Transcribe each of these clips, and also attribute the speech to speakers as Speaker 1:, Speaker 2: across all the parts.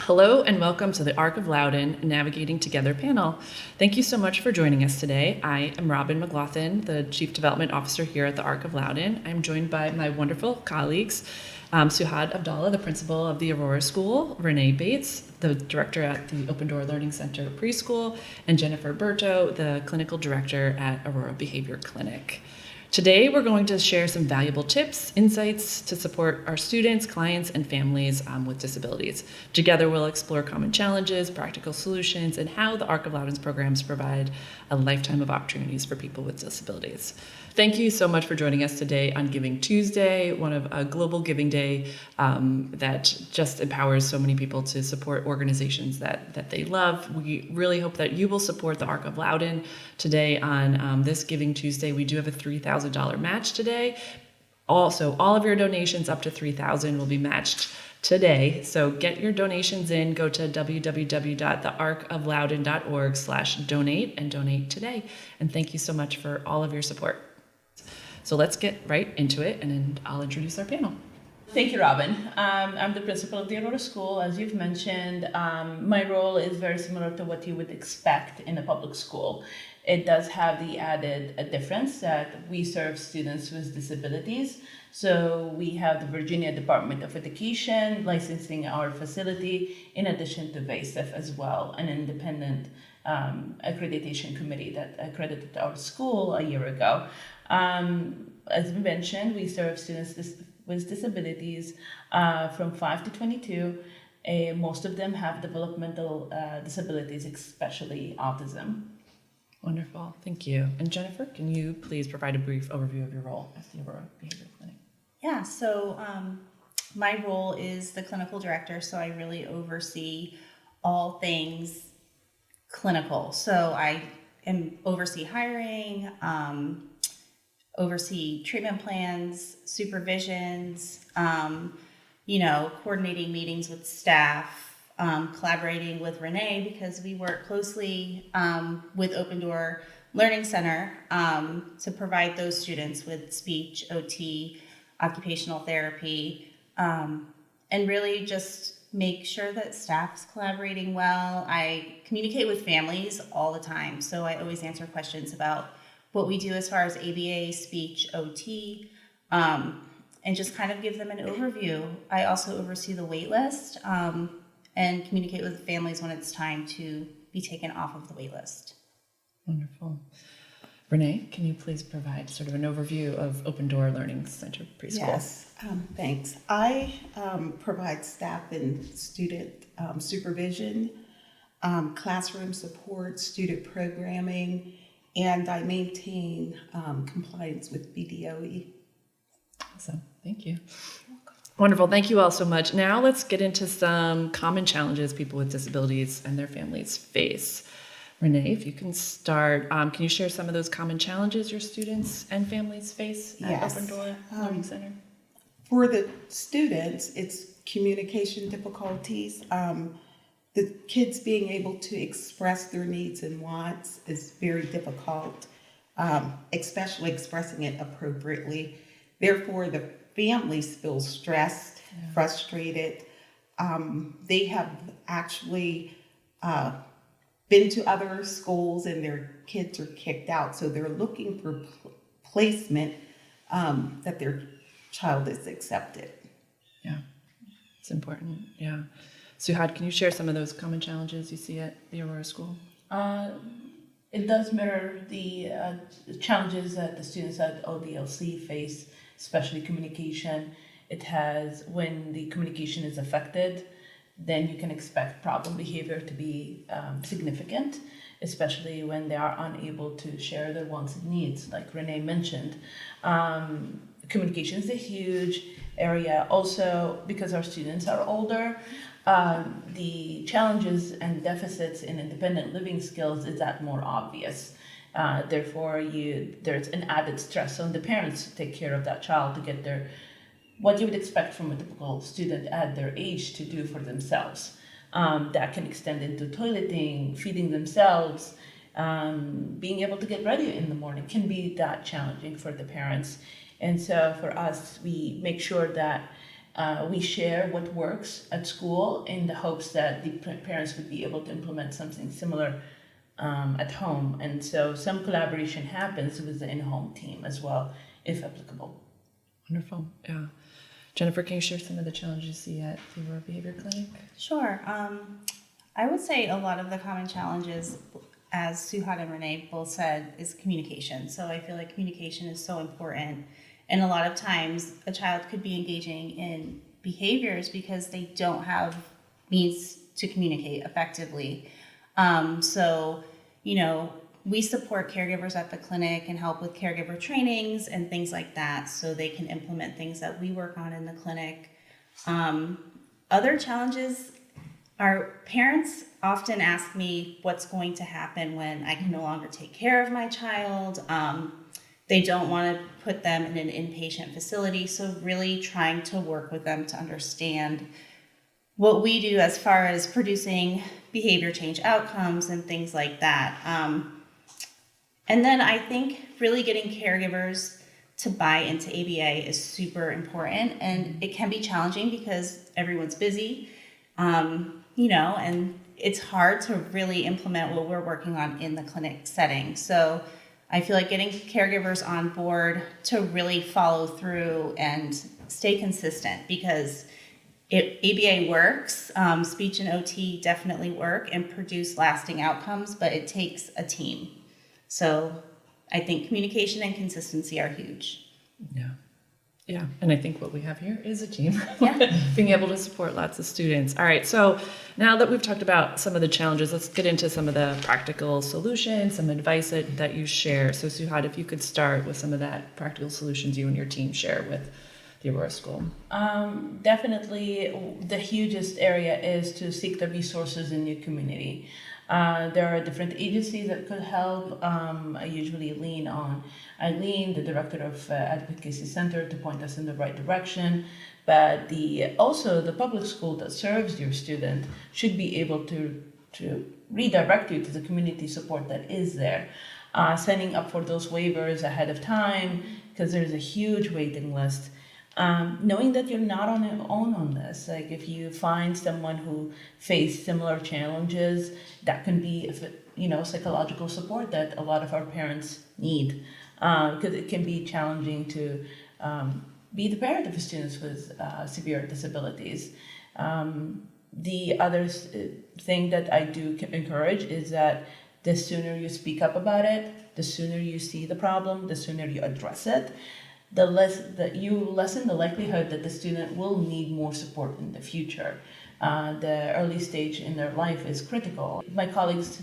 Speaker 1: Hello and welcome to the Arc of Loudoun Navigating Together panel. Thank you so much for joining us today. I am Robin McLaughlin, the Chief Development Officer here at the Arc of Loudoun. I'm joined by my wonderful colleagues, Suhad Abdallah, the principal of the Aurora School, Rena Bates, the director at the Open Door Learning Center Preschool, and Jennifer Burto, the clinical director at Aurora Behavior Clinic. Today, we're going to share some valuable tips, insights to support our students, clients, and families with disabilities. Together, we'll explore common challenges, practical solutions, and how the Arc of Loudoun's programs provide a lifetime of opportunities for people with disabilities. Thank you so much for joining us today on Giving Tuesday, one of a global giving day that just empowers so many people to support organizations that they love. We really hope that you will support the Arc of Loudoun today on this Giving Tuesday. We do have a $3,000 match today. Also, all of your donations up to $3,000 will be matched today. So get your donations in, go to www.thearcofloudoun.org/donate and donate today. And thank you so much for all of your support. So let's get right into it, and then I'll introduce our panel.
Speaker 2: Thank you, Robin. I'm the principal of the Aurora School. As you've mentioned, my role is very similar to what you would expect in a public school. It does have the added difference that we serve students with disabilities. So we have the Virginia Department of Education licensing our facility, in addition to VASIF as well, an independent accreditation committee that accredited our school a year ago. As we mentioned, we serve students with disabilities from 5 to 22. Most of them have developmental disabilities, especially autism.
Speaker 1: Wonderful, thank you. And Jennifer, can you please provide a brief overview of your role at the Aurora Behavior Clinic?
Speaker 3: Yeah, so my role is the clinical director, so I really oversee all things clinical. So I oversee hiring, oversee treatment plans, supervisions, coordinating meetings with staff, collaborating with Rena because we work closely with Open Door Learning Center to provide those students with speech, OT, occupational therapy, and really just make sure that staff's collaborating well. I communicate with families all the time, so I always answer questions about what we do as far as ABA, speech, OT, and just kind of give them an overview. I also oversee the wait list and communicate with families when it's time to be taken off of the wait list.
Speaker 1: Wonderful. Rena, can you please provide sort of an overview of Open Door Learning Center Preschool?
Speaker 4: Yes, thanks. I provide staff and student supervision, classroom support, student programming, and I maintain compliance with BDOE.
Speaker 1: Awesome, thank you. Wonderful, thank you all so much. Now let's get into some common challenges people with disabilities and their families face. Rena, if you can start, can you share some of those common challenges your students and families face at
Speaker 4: Yes.
Speaker 1: Open Door Learning Center?
Speaker 4: For the students, it's communication difficulties. The kids being able to express their needs and wants is very difficult, especially expressing it appropriately. Therefore, the families feel stressed, frustrated. They have actually been to other schools and their kids are kicked out. So they're looking for placement that their child is accepted.
Speaker 1: Yeah, it's important, yeah. Suhad, can you share some of those common challenges you see at the Aurora School?
Speaker 2: It does mirror the challenges that the students at ODLC face, especially communication. It has, when the communication is affected, then you can expect problem behavior to be significant, especially when they are unable to share their wants and needs, like Rena mentioned. Communication is a huge area. Also, because our students are older, the challenges and deficits in independent living skills is that more obvious. Therefore, there's an added stress on the parents to take care of that child to get what you would expect from a typical student at their age to do for themselves. That can extend into toileting, feeding themselves, being able to get ready in the morning can be that challenging for the parents. And so for us, we make sure that We share what works at school in the hopes that the parents would be able to implement something similar at home. And so some collaboration happens with the in-home team as well, if applicable.
Speaker 1: Wonderful. Yeah. Jennifer, can you share some of the challenges you see at the Aurora Behavior Clinic?
Speaker 3: Sure. I would say a lot of the common challenges, as Suhad and Renee both said, is communication. So I feel like communication is so important. And a lot of times a child could be engaging in behaviors because they don't have means to communicate effectively. So, we support caregivers at the clinic and help with caregiver trainings and things like that so they can implement things that we work on in the clinic. Other challenges are parents often ask me what's going to happen when I can no longer take care of my child. They don't want to put them in an inpatient facility, so really trying to work with them to understand what we do as far as producing behavior change outcomes and things like that. And then I think really getting caregivers to buy into ABA is super important, and it can be challenging because everyone's busy, and it's hard to really implement what we're working on in the clinic setting. So I feel like getting caregivers on board to really follow through and stay consistent, because ABA works, speech and OT definitely work and produce lasting outcomes, but it takes a team. So I think communication and consistency are huge.
Speaker 1: Yeah. Yeah. And I think what we have here is a team.
Speaker 3: Yeah.
Speaker 1: Being able to support lots of students. All right. So now that we've talked about some of the challenges, let's get into some of the practical solutions, some advice that you share. So Suhad, if you could start with some of that practical solutions you and your team share with the Aurora School.
Speaker 2: Definitely the hugest area is to seek the resources in your community. There are different agencies that could help. I usually lean on Eileen, the director of Advocacy Center, to point us in the right direction. But also the public school that serves your student should be able to redirect you to the community support that is there. Signing up for those waivers ahead of time, because there's a huge waiting list. Knowing that you're not on your own on this, like if you find someone who faced similar challenges, that can be, psychological support that a lot of our parents need, because it can be challenging to be the parent of students with severe disabilities. The other thing that I do encourage is that the sooner you speak up about it, the sooner you see the problem, the sooner you address it, the less that you lessen the likelihood that the student will need more support in the future. The early stage in their life is critical. My colleagues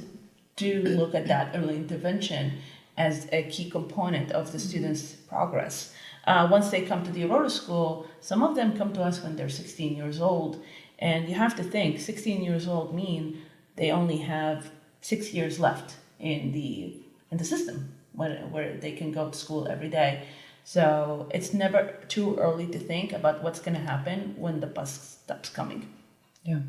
Speaker 2: do look at that early intervention as a key component of the student's progress. Once they come to the Aurora School, some of them come to us when they're 16 years old, and you have to think 16 years old mean they only have 6 years left in the system where they can go to school every day. So it's never too early to think about what's going to happen when the bus stops coming.
Speaker 1: Yeah.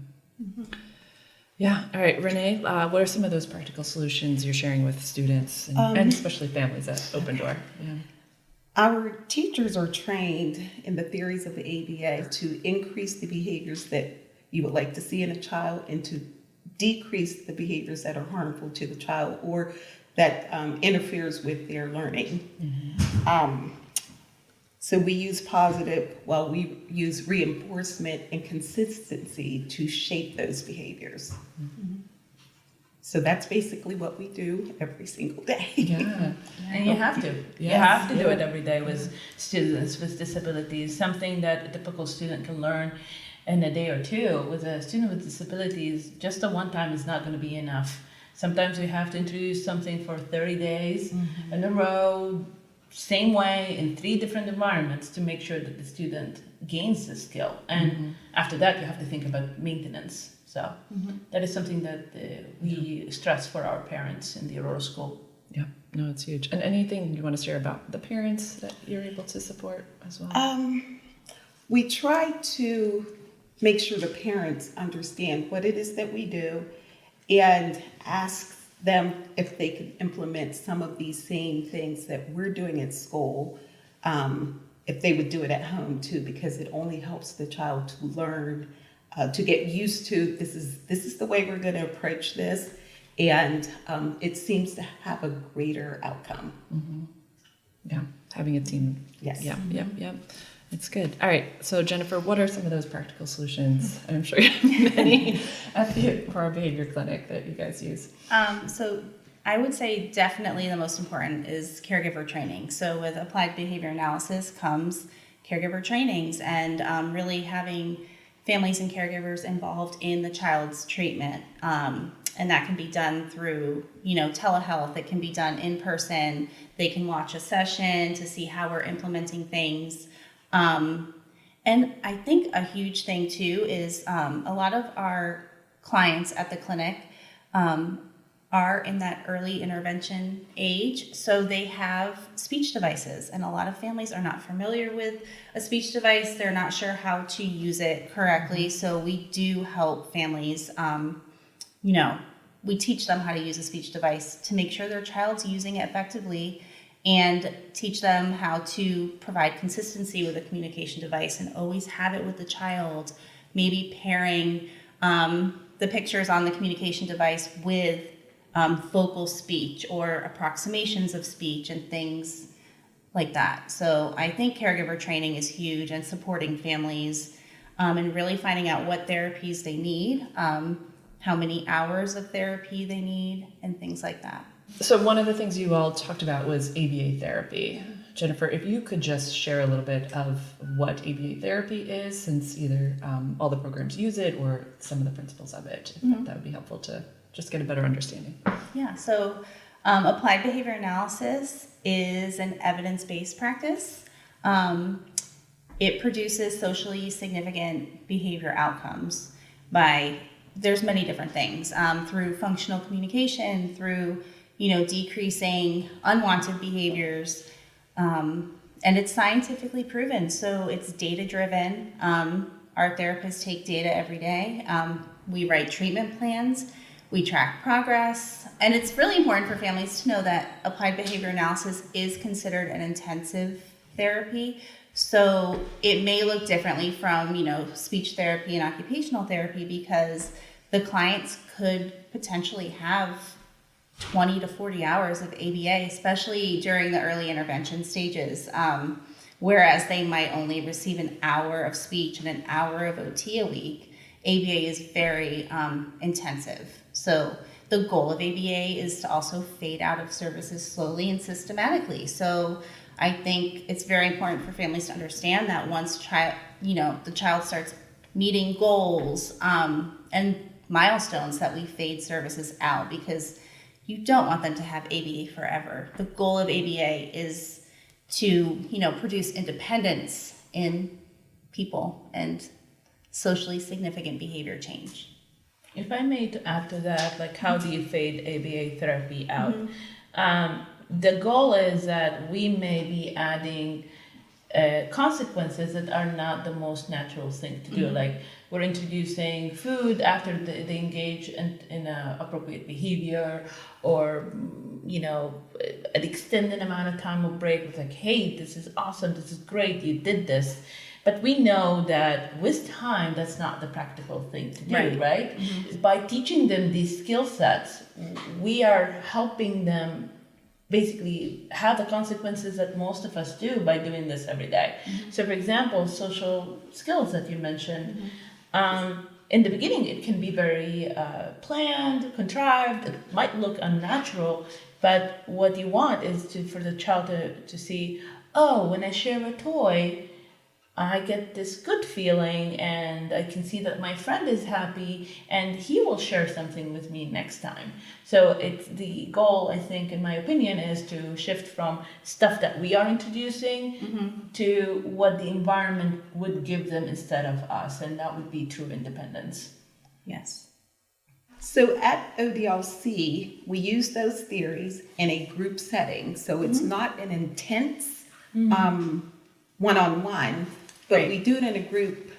Speaker 1: Yeah. All right, Renee, what are some of those practical solutions you're sharing with students and especially families at Open Door? Yeah.
Speaker 4: Our teachers are trained in the theories of the ABA to increase the behaviors that you would like to see in a child and to decrease the behaviors that are harmful to the child or that interferes with their learning. Mm-hmm. So we use we use reinforcement and consistency to shape those behaviors. Mm-hmm. So that's basically what we do every single day.
Speaker 1: Yeah.
Speaker 2: And you have to. You have to do it every day with students with disabilities, something that a typical student can learn in a day or two. With a student with disabilities, just a one time is not going to be enough. Sometimes we have to introduce something for 30 days in a row, same way in 3 different environments to make sure that the student gains the skill. And after that, you have to think about maintenance. So that is something that we stress for our parents in the Aurora School.
Speaker 1: Yeah, no, it's huge. And anything you want to share about the parents that you're able to support as well?
Speaker 4: We try to make sure the parents understand what it is that we do and ask them if they could implement some of these same things that we're doing at school if they would do it at home too, because it only helps the child to learn, to get used to this is the way we're going to approach this, and it seems to have a greater outcome.
Speaker 1: Yeah, having a team.
Speaker 4: Yes.
Speaker 1: Yeah. It's good. All right. So Jennifer, what are some of those practical solutions? I'm sure you have many for our behavior clinic that you guys use.
Speaker 3: So I would say definitely the most important is caregiver training. So with applied behavior analysis comes caregiver trainings, and really having families and caregivers involved in the child's treatment. And that can be done through, telehealth. It can be done in person. They can watch a session to see how we're implementing things. And I think a huge thing too is a lot of our clients at the clinic are in that early intervention age, so they have speech devices, and a lot of families are not familiar with a speech device. They're not sure how to use it correctly, so we do help families, we teach them how to use a speech device to make sure their child's using it effectively, and teach them how to provide consistency with a communication device and always have it with the child, maybe pairing the pictures on the communication device with vocal speech or approximations of speech and things like that. So I think caregiver training is huge, and supporting families and really finding out what therapies they need, how many hours of therapy they need, and things like that.
Speaker 1: So one of the things you all talked about was ABA therapy. Jennifer, if you could just share a little bit of what ABA therapy is, since either all the programs use it or some of the principles of it, if that would be helpful to just get a better understanding.
Speaker 3: Yeah, so applied behavior analysis is an evidence-based practice. It produces socially significant behavior outcomes there's many different things, through functional communication, through decreasing unwanted behaviors, and it's scientifically proven. So it's data-driven. Our therapists take data every day. We write treatment plans. We track progress. And it's really important for families to know that applied behavior analysis is considered an intensive therapy. So it may look differently from, speech therapy and occupational therapy, because the clients could potentially have 20 to 40 hours of ABA, especially during the early intervention stages, whereas they might only receive an hour of speech and an hour of OT a week. ABA is very intensive. So the goal of ABA is to also fade out of services slowly and systematically. So I think it's very important for families to understand that once the child starts meeting goals and milestones, that we fade services out, because you don't want them to have ABA forever. The goal of ABA is to, produce independence in people and socially significant behavior change.
Speaker 2: If I may to add to that, like how do you fade ABA therapy out? The goal is that we may be adding consequences that are not the most natural thing to do. Like we're introducing food after they engage in appropriate behavior, or an extended amount of time of break. It's like, hey, this is awesome, this is great, you did this. But we know that with time, that's not the practical thing to do, right? By teaching them these skill sets, we are helping them basically have the consequences that most of us do by doing this every day. So for example, social skills that you mentioned, in the beginning it can be very planned, contrived, it might look unnatural, but what you want is for the child to see, oh, when I share a toy, I get this good feeling, and I can see that my friend is happy and he will share something with me next time. So it's the goal, I think, in my opinion, is to shift from stuff that we are introducing to what the environment would give them instead of us, and that would be true independence.
Speaker 3: Yes.
Speaker 4: So at ODLC, we use those theories in a group setting. So it's not an intense one-on-one, but we do it in a group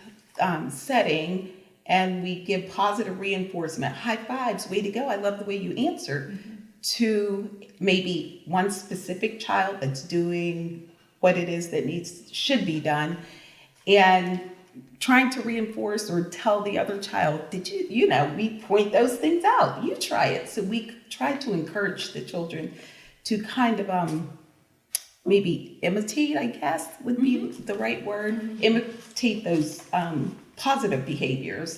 Speaker 4: setting, and we give positive reinforcement, high fives, way to go, I love the way you answered, to maybe one specific child that's doing what it is that should be done, and trying to reinforce or tell the other child, did we point those things out, you try it. So we try to encourage the children to kind of maybe imitate, I guess would be the right word, imitate those positive behaviors,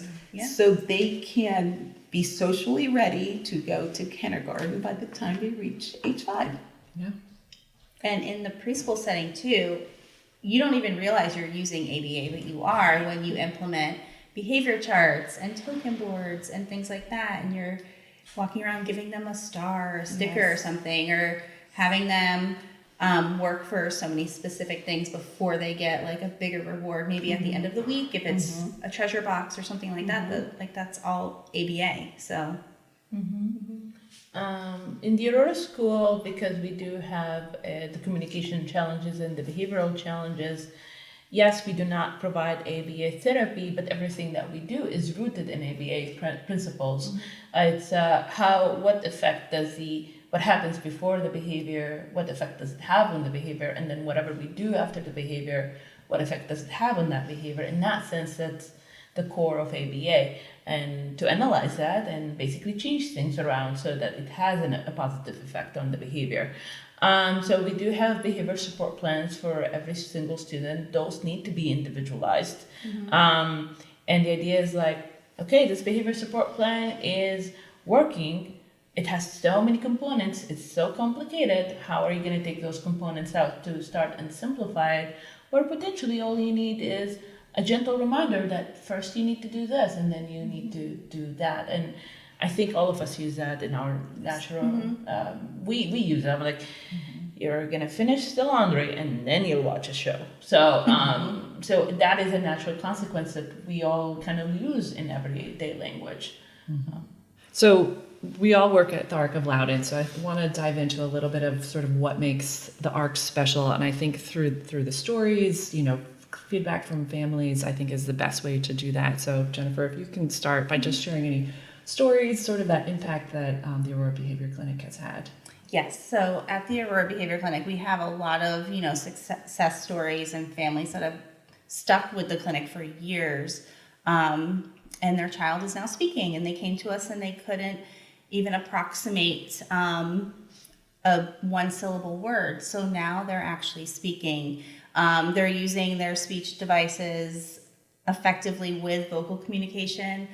Speaker 4: so they can be socially ready to go to kindergarten by the time they reach age 5.
Speaker 1: Yeah.
Speaker 3: And in the preschool setting too, you don't even realize you're using ABA, but you are when you implement behavior charts and token boards and things like that. And you're walking around giving them a star, or a sticker or something, or having them work for so many specific things before they get like a bigger reward, maybe at the end of the week, if it's a treasure box or something like that, like that's all ABA. So.
Speaker 2: In the Aurora school, because we do have the communication challenges and the behavioral challenges, yes, we do not provide ABA therapy, but everything that we do is rooted in ABA principles. It's what effect does what happens before the behavior, what effect does it have on the behavior, and then whatever we do after the behavior, what effect does it have on that behavior. In that sense, that's the core of ABA, and to analyze that and basically change things around so that it has a positive effect on the behavior. So we do have behavior support plans for every single student. Those need to be individualized. And the idea is like, okay, this behavior support plan is working. It has so many components. It's so complicated. How are you going to take those components out to start and simplify it? Or potentially all you need is a gentle reminder that first you need to do this and then you need to do that. And I think all of us use that in our natural, we use it. I'm like, you're going to finish the laundry and then you'll watch a show. So, so that is a natural consequence that we all kind of use in everyday language.
Speaker 1: So we all work at the ARC of Loudoun, so I want to dive into a little bit of sort of what makes the ARC special. And I think through the stories, feedback from families, I think is the best way to do that. So Jennifer, if you can start by just sharing any stories, sort of that impact that the Aurora Behavior Clinic has had.
Speaker 3: Yes, so at the Aurora Behavior Clinic, we have a lot of, success stories and families that have stuck with the clinic for years. And their child is now speaking, and they came to us and they couldn't even approximate a one-syllable word. So now they're actually speaking. They're using their speech devices effectively with vocal communication.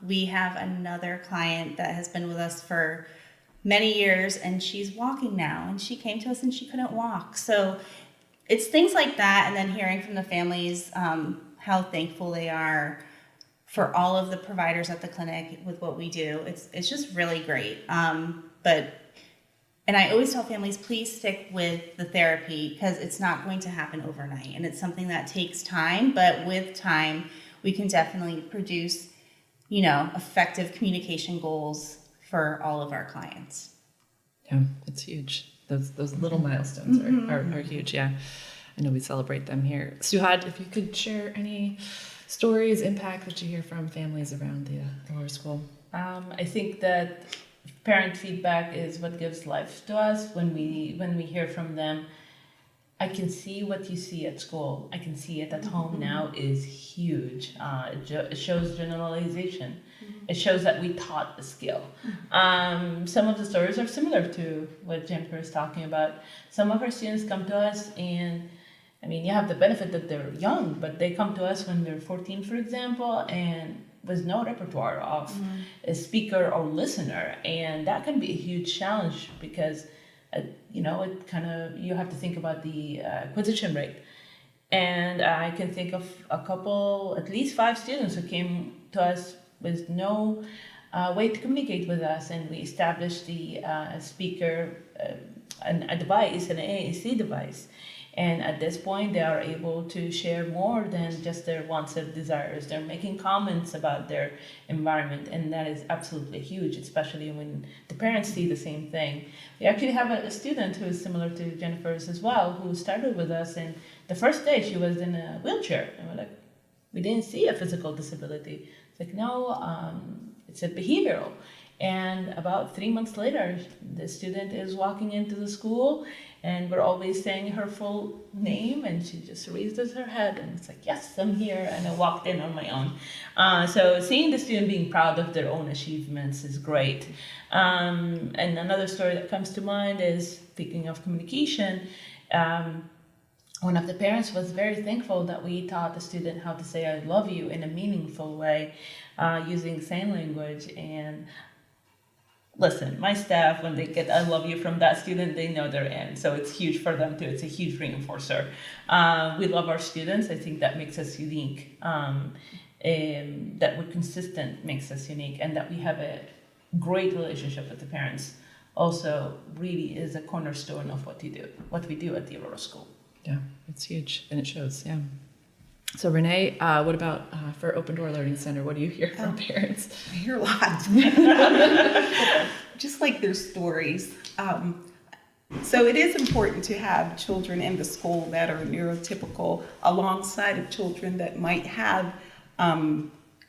Speaker 3: We have another client that has been with us for many years, and she's walking now, and she came to us and she couldn't walk. So it's things like that, and then hearing from the families how thankful they are for all of the providers at the clinic with what we do. It's just really great. And I always tell families, please stick with the therapy, because it's not going to happen overnight. And it's something that takes time, but with time, we can definitely produce, effective communication goals for all of our clients.
Speaker 1: Yeah, it's huge. Those little milestones are huge, yeah. I know we celebrate them here. Suhad, if you could share any stories, impact that you hear from families around the Aurora School.
Speaker 2: I think that parent feedback is what gives life to us. When we hear from them, I can see what you see at school. I can see it at home now is huge. It shows generalization. It shows that we taught the skill. Some of the stories are similar to what Jennifer is talking about. Some of our students come to us, and you have the benefit that they're young, but they come to us when they're 14, for example, and with no repertoire of a speaker or listener. And that can be a huge challenge because, it kind of, you have to think about the acquisition rate. And I can think of a couple, at least 5 students who came to us with no way to communicate with us. And we established the speaker, a device, an AAC device. And at this point, they are able to share more than just their wants and desires. They're making comments about their environment, and that is absolutely huge, especially when the parents see the same thing. We actually have a student who is similar to Jennifer's as well, who started with us, and the first day she was in a wheelchair. And we're like, we didn't see a physical disability. It's like, no, it's a behavioral. And about 3 months later, the student is walking into the school, and we're always saying her full name, and she just raises her head, and it's like, yes, I'm here, and I walked in on my own. So seeing the student being proud of their own achievements is great. And another story that comes to mind is, speaking of communication, one of the parents was very thankful that we taught the student how to say I love you in a meaningful way, using sign language. And listen, my staff, when they get I love you from that student, they know they're in. So it's huge for them too. It's a huge reinforcer. We love our students. I think that makes us unique. That we're consistent makes us unique, and that we have a great relationship with the parents also really is a cornerstone of what we do at the Aurora School.
Speaker 1: Yeah, it's huge, and it shows. Yeah. So Renee, what about for Open Door Learning Center? What do you hear from parents?
Speaker 4: I hear a lot. Just like their stories. So it is important to have children in the school that are neurotypical alongside of children that might have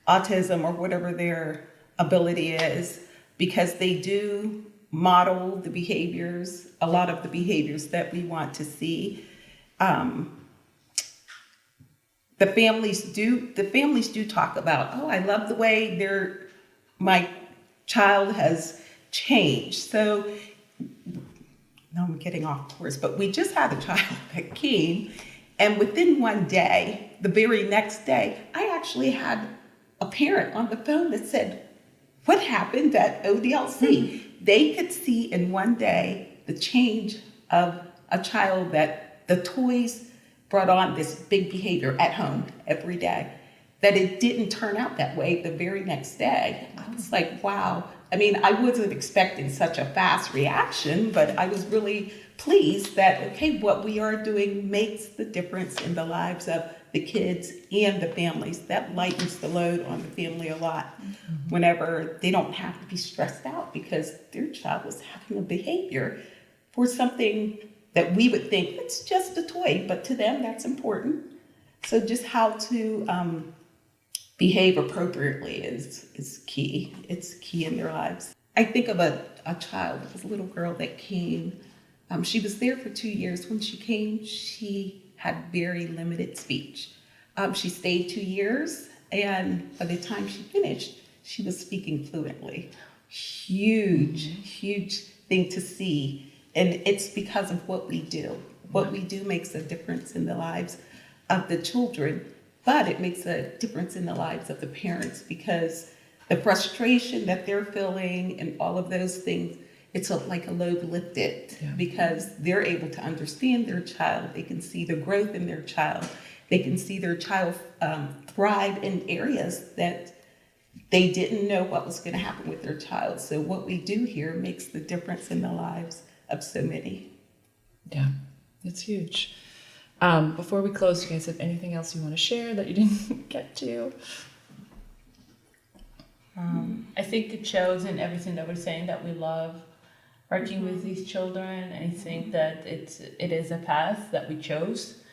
Speaker 4: autism or whatever their ability is, because they do model the behaviors, a lot of the behaviors that we want to see. The families do talk about, oh, I love the way my child has changed. So now I'm getting off course, but we just had a child that came, and within one day, the very next day, I actually had a parent on the phone that said, what happened at ODLC? They could see in one day the change of a child, that the toys brought on this big behavior at home every day, that it didn't turn out that way the very next day. I was like, wow. I mean, I wasn't expecting such a fast reaction, but I was really pleased that, okay, what we are doing makes the difference in the lives of the kids and the families. That lightens the load on the family a lot whenever they don't have to be stressed out because their child was having a behavior for something that we would think it's just a toy, but to them that's important. So just how to behave appropriately is key. It's key in their lives. I think of a child, it was a little girl that came. She was there for 2 years. When she came, she had very limited speech. She stayed 2 years, and by the time she finished, she was speaking fluently. Huge thing to see. And it's because of what we do. What we do makes a difference in the lives of the children, but it makes a difference in the lives of the parents, because the frustration that they're feeling and all of those things, it's like a load lifted, because they're able to understand their child. They can see the growth in their child. They can see their child thrive in areas that they didn't know what was going to happen with their child. So what we do here makes the difference in the lives of so many.
Speaker 1: Yeah, it's huge. Before we close, you guys have anything else you want to share that you didn't get to?
Speaker 2: I think it shows in everything that we're saying that we love working with these children. I think that it is a path that we chose.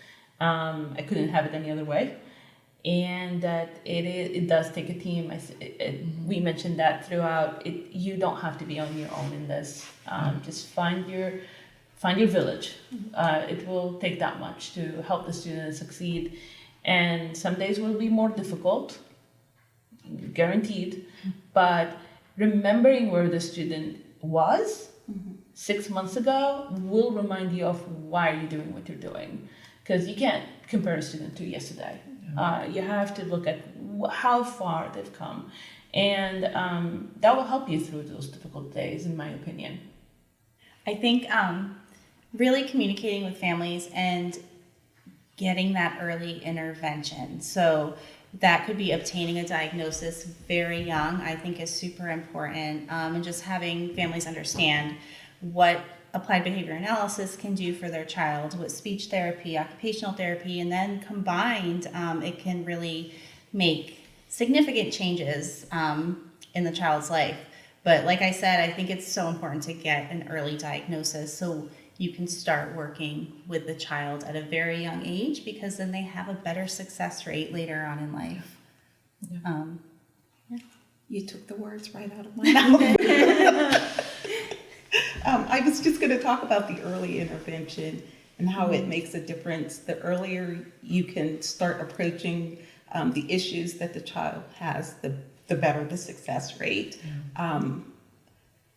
Speaker 2: I couldn't have it any other way. And that it does take a team. We mentioned that throughout. You don't have to be on your own in this. Just find your village. It will take that much to help the student succeed. And some days will be more difficult, guaranteed. But remembering where the student was 6 months ago will remind you of why you're doing what you're doing. Because you can't compare a student to yesterday. You have to look at how far they've come. And that will help you through those difficult days, in my opinion.
Speaker 3: I think really communicating with families and getting that early intervention. So that could be obtaining a diagnosis very young, I think is super important. And just having families understand what applied behavior analysis can do for their child, what speech therapy, occupational therapy, and then combined, it can really make significant changes in the child's life. But like I said, I think it's so important to get an early diagnosis so you can start working with the child at a very young age, because then they have a better success rate later on in life.
Speaker 4: You took the words right out of my mouth. I was just going to talk about the early intervention and how it makes a difference. The earlier you can start approaching the issues that the child has, the better the success rate.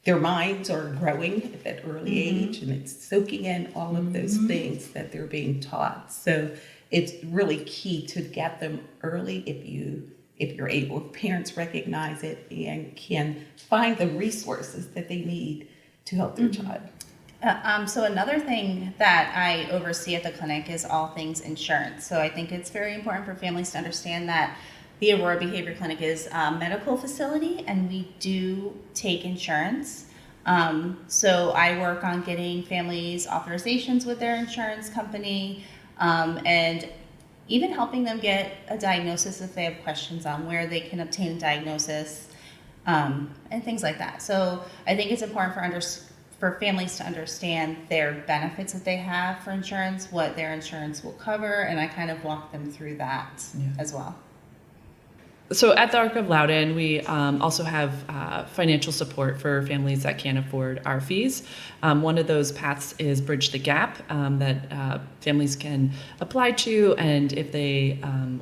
Speaker 4: Their minds are growing at that early age, and it's soaking in all of those things that they're being taught. So it's really key to get them early if you're able. If parents recognize it and can find the resources that they need to help their child.
Speaker 3: So another thing that I oversee at the clinic is all things insurance. So I think it's very important for families to understand that the Aurora Behavior Clinic is a medical facility, and we do take insurance. So I work on getting families authorizations with their insurance company, and even helping them get a diagnosis if they have questions on where they can obtain a diagnosis, and things like that. So I think it's important for families to understand their benefits that they have for insurance, what their insurance will cover, and I kind of walk them through that as well.
Speaker 1: So at the ARC of Loudoun, we also have financial support for families that can't afford our fees. One of those paths is Bridge the Gap that families can apply to, and if they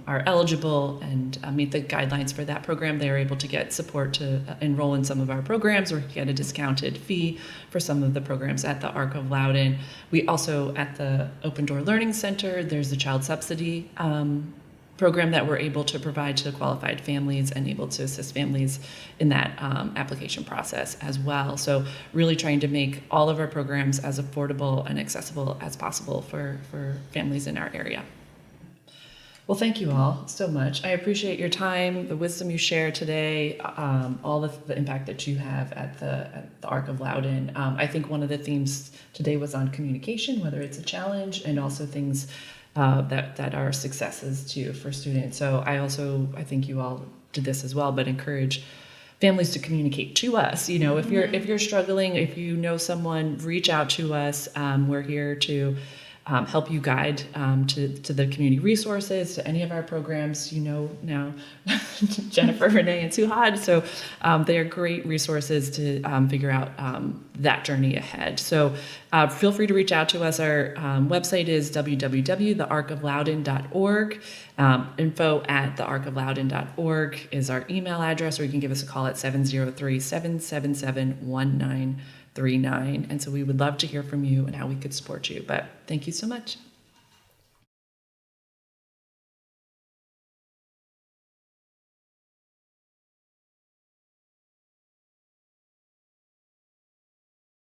Speaker 1: are eligible and meet the guidelines for that program, they are able to get support to enroll in some of our programs or get a discounted fee for some of the programs at the ARC of Loudoun. We also, at the Open Door Learning Center, there's the child subsidy program that we're able to provide to qualified families and able to assist families in that application process as well. So really trying to make all of our programs as affordable and accessible as possible for families in our area. Well, thank you all so much. I appreciate your time, the wisdom you share today, all the impact that you have at the ARC of Loudoun. I think one of the themes today was on communication, whether it's a challenge, and also things that are successes too for students. So I think you all did this as well, but encourage families to communicate to us. You know, if you're struggling, if you know someone, reach out to us. We're here to help you guide to the community resources, to any of our programs. You know now, Jennifer, Renee, and Suhad. So they are great resources to figure out that journey ahead. So feel free to reach out to us. Our website is www.thearcofloudoun.org. info@thearcofloudoun.org is our email address, or you can give us a call at 703-777-1939. And so we would love to hear from you and how we could support you. But thank you so much.